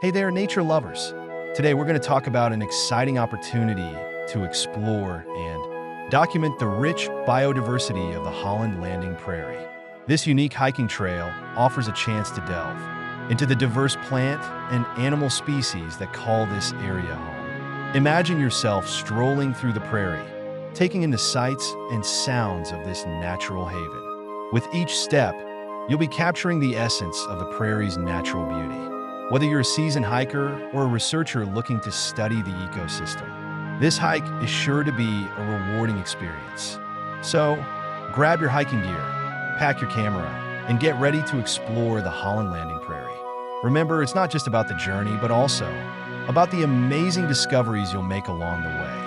Hey there, nature lovers. Today we're going to talk about an exciting opportunity to explore and document the rich biodiversity of the Holland Landing Prairie. This unique hiking trail offers a chance to delve into the diverse plant and animal species that call this area home. Imagine yourself strolling through the prairie, taking in the sights and sounds of this natural haven. With each step, you'll be capturing the essence of the prairie's natural beauty. Whether you're a seasoned hiker or a researcher looking to study the ecosystem, this hike is sure to be a rewarding experience. So, grab your hiking gear, pack your camera, and get ready to explore the Holland Landing Prairie. Remember, it's not just about the journey, but also about the amazing discoveries you'll make along the way.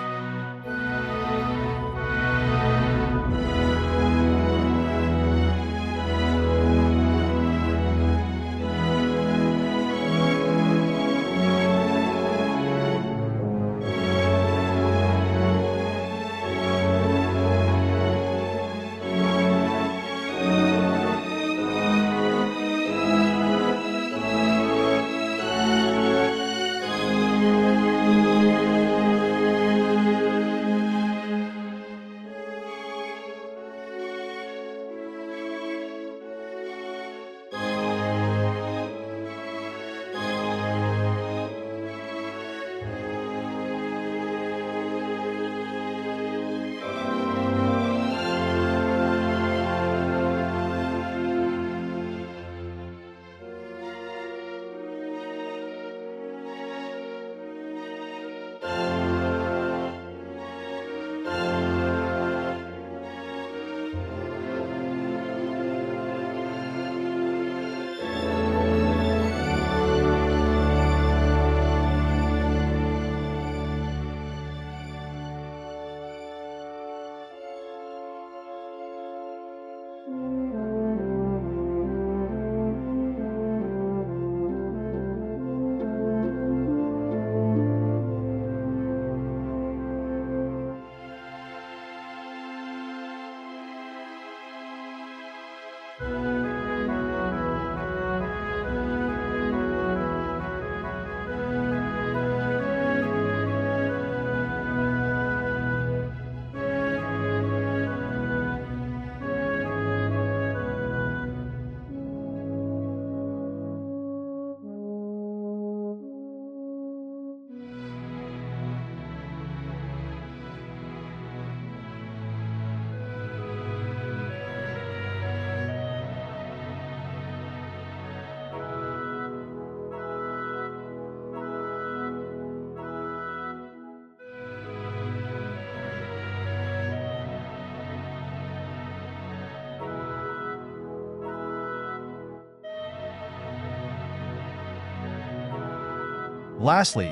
Lastly,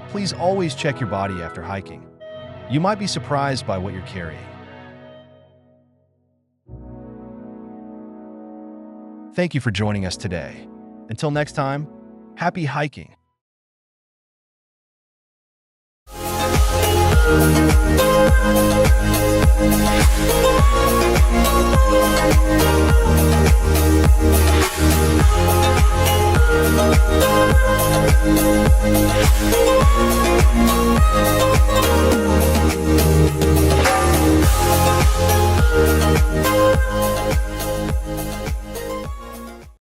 please always check your body after hiking. You might be surprised by what you're carrying. Thank you for joining us today. Until next time, happy hiking.